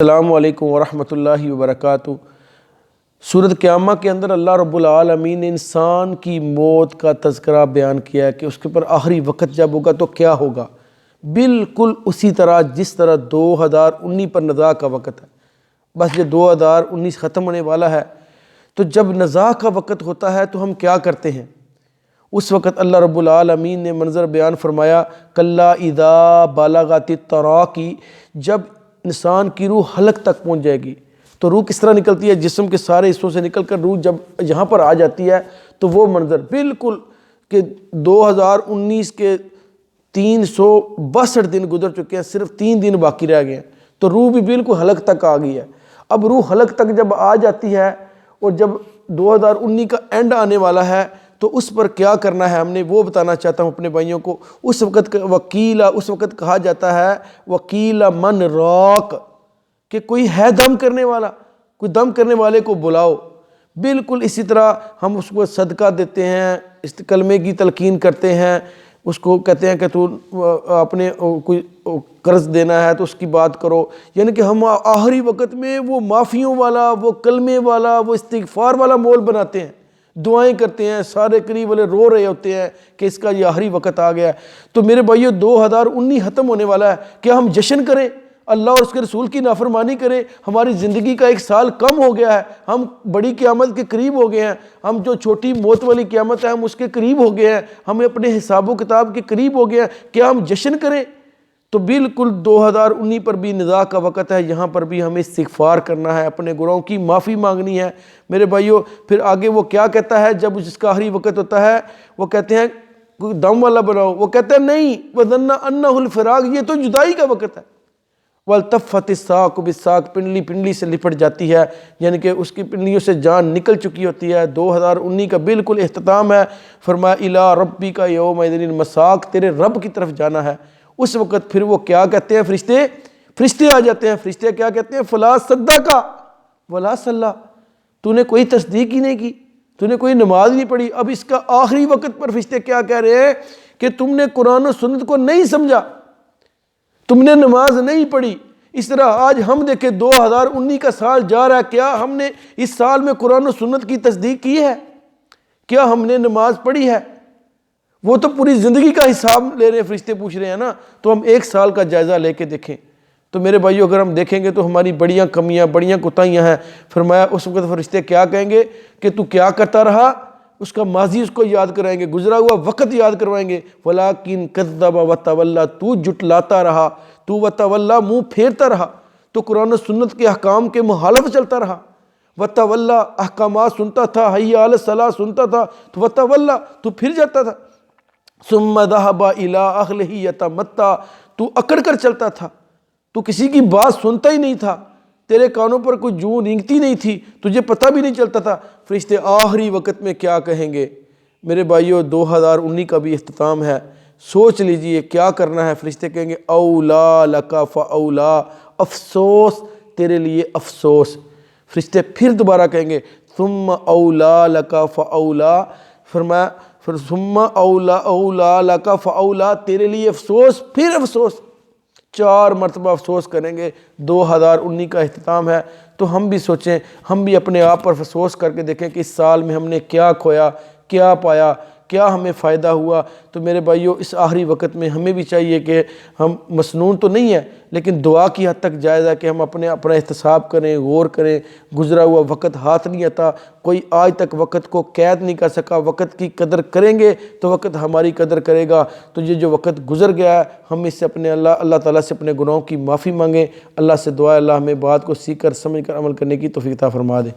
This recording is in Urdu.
السلام علیکم ورحمۃ اللہ وبرکاتہ۔ سورۃ قیامہ کے اندر اللہ رب العالمین نے انسان کی موت کا تذکرہ بیان کیا ہے کہ اس کے پر آخری وقت جب ہوگا تو کیا ہوگا، بالکل اسی طرح جس طرح 2019 پر نزاع کا وقت ہے۔ بس یہ 2019 ختم ہونے والا ہے، تو جب نزاع کا وقت ہوتا ہے تو ہم کیا کرتے ہیں؟ اس وقت اللہ رب العالمین نے منظر بیان فرمایا کلا اذا بالغت التراقی، جب انسان کی روح حلق تک پہنچ جائے گی تو روح کس طرح نکلتی ہے؟ جسم کے سارے حصوں سے نکل کر روح جب یہاں پر آ جاتی ہے تو وہ منظر بالکل کہ 2019 کے 362 دن گزر چکے ہیں، صرف 3 دن باقی رہ گئے ہیں، تو روح بھی بالکل حلق تک آ گئی ہے۔ اب روح حلق تک جب آ جاتی ہے اور جب 2019 کا اینڈ آنے والا ہے تو اس پر کیا کرنا ہے ہم نے وہ بتانا چاہتا ہوں اپنے بھائیوں کو۔ اس وقت اس وقت کہا جاتا ہے وکیل من راق، کہ کوئی ہے دم کرنے والا، کوئی دم کرنے والے کو بلاؤ۔ بالکل اسی طرح ہم اس کو صدقہ دیتے ہیں، اس کلمے کی تلقین کرتے ہیں، اس کو کہتے ہیں کہ تو اپنے کوئی قرض دینا ہے تو اس کی بات کرو، یعنی کہ ہم آخری وقت میں وہ معافیوں والا، وہ کلمے والا، وہ استغفار والا مول بناتے ہیں، دعائیں کرتے ہیں، سارے قریب والے رو رہے ہوتے ہیں کہ اس کا یہ آخری وقت آ گیا ہے۔ تو میرے بھائیو 2019 ختم ہونے والا ہے، کیا ہم جشن کریں، اللہ اور اس کے رسول کی نافرمانی کریں؟ ہماری زندگی کا 1 سال کم ہو گیا ہے، ہم بڑی قیامت کے قریب ہو گئے ہیں، ہم جو چھوٹی موت والی قیامت ہے ہم اس کے قریب ہو گئے ہیں، ہم اپنے حساب و کتاب کے قریب ہو گئے ہیں، کیا ہم جشن کریں؟ تو بالکل 2019 پر بھی نزاع کا وقت ہے، یہاں پر بھی ہمیں استغفار کرنا ہے، اپنے گناہوں کی معافی مانگنی ہے میرے بھائیو۔ پھر آگے وہ کیا کہتا ہے جب اس کا آخری وقت ہوتا ہے؟ وہ کہتے ہیں کوئی دم والا بناؤ، وہ کہتے ہیں نہیں، وَظَنَّ أَنَّهُ الْفِرَاقُ، یہ تو جدائی کا وقت ہے۔ وَالْتَفَّتِ السَّاقُ بِالسَّاقِ، پنڈلی پنڈلی سے لپٹ جاتی ہے، یعنی کہ اس کی پنڈلیوں سے جان نکل چکی ہوتی ہے۔ 2019 کا بالکل اختتام ہے، فرمایا اِلَىٰ رَبِّكَ يَوْمَئِذٍ الْمَسَاقُ، تیرے رب کی طرف جانا ہے۔ اس وقت پھر وہ کیا کہتے ہیں؟ فرشتے آ جاتے ہیں، فرشتے کیا کہتے ہیں؟ فَلَا صَدَّقَ وَلَا صَلَّىٰ، تو نے کوئی تصدیق ہی نہیں کی، تو نے کوئی نماز نہیں پڑھی۔ اب اس کا آخری وقت پر فرشتے کیا کہہ رہے ہیں کہ تم نے قرآن و سنت کو نہیں سمجھا، تم نے نماز نہیں پڑھی۔ اس طرح آج ہم دیکھیں 2019 کا سال جا رہا ہے، کیا ہم نے اس سال میں قرآن و سنت کی تصدیق کی ہے؟ کیا ہم نے نماز پڑھی ہے؟ وہ تو پوری زندگی کا حساب لے رہے ہیں، فرشتے پوچھ رہے ہیں نا، تو ہم 1 سال کا جائزہ لے کے دیکھیں۔ تو میرے بھائیو اگر ہم دیکھیں گے تو ہماری بڑیاں کمیاں، بڑیاں کوتاہیاں ہیں۔ فرمایا اس وقت فرشتے کیا کہیں گے کہ تو کیا کرتا رہا؟ اس کا ماضی اس کو یاد کرائیں گے، گزرا ہوا وقت یاد کروائیں گے۔ وَلَٰكِن كَذَّبَ وَتَوَلَّىٰ، تو جھٹلاتا رہا، تو وَتَوَلَّىٰ، منہ پھیرتا رہا، تو قرآن و سنت کے احکام کے مخالف چلتا رہا۔ وَتَوَلَّىٰ، احکامات سنتا تھا، حَيَّ عَلَى الصَّلَاۃ سنتا تھا، تو وَتَوَلَّىٰ، تو پھر جاتا تھا۔ ثُمَّ ذَهَبَ إِلَىٰ أَهْلِهِ يَتَمَطَّىٰ، تو اکڑ کر چلتا تھا، تو کسی کی بات سنتا ہی نہیں تھا، تیرے کانوں پر کوئی جوں رینگتی نہیں تھی، تجھے پتہ بھی نہیں چلتا تھا۔ فرشتے آخری وقت میں کیا کہیں گے؟ میرے بھائیو 2019 کا بھی اختتام ہے، سوچ لیجئے کیا کرنا ہے۔ فرشتے کہیں گے اولا لکا فاولا، افسوس تیرے لیے افسوس۔ فرشتے پھر دوبارہ کہیں گے ثم اولا لکا فاولا، فرمایا پھر ثم اولا لکا فاولا، تیرے لیے افسوس پھر افسوس، 4 مرتبہ افسوس کریں گے۔ 2019 کا اختتام ہے، تو ہم بھی سوچیں، ہم بھی اپنے آپ پر افسوس کر کے دیکھیں کہ اس سال میں ہم نے کیا کھویا، کیا پایا، کیا ہمیں فائدہ ہوا۔ تو میرے بھائیو اس آخری وقت میں ہمیں بھی چاہیے کہ ہم مسنون تو نہیں ہے لیکن دعا کی حد تک جائز ہے کہ ہم اپنا احتساب کریں، غور کریں۔ گزرا ہوا وقت ہاتھ نہیں آتا، کوئی آج تک وقت کو قید نہیں کر سکا۔ وقت کی قدر کریں گے تو وقت ہماری قدر کرے گا۔ تو یہ جو وقت گزر گیا ہے ہم اس سے اپنے اللہ تعالیٰ سے اپنے گناہوں کی معافی مانگیں۔ اللہ سے دعا ہے اللہ ہمیں بات کو سیکھ کر سمجھ کر عمل کرنے کی توفیق عطا فرما دے۔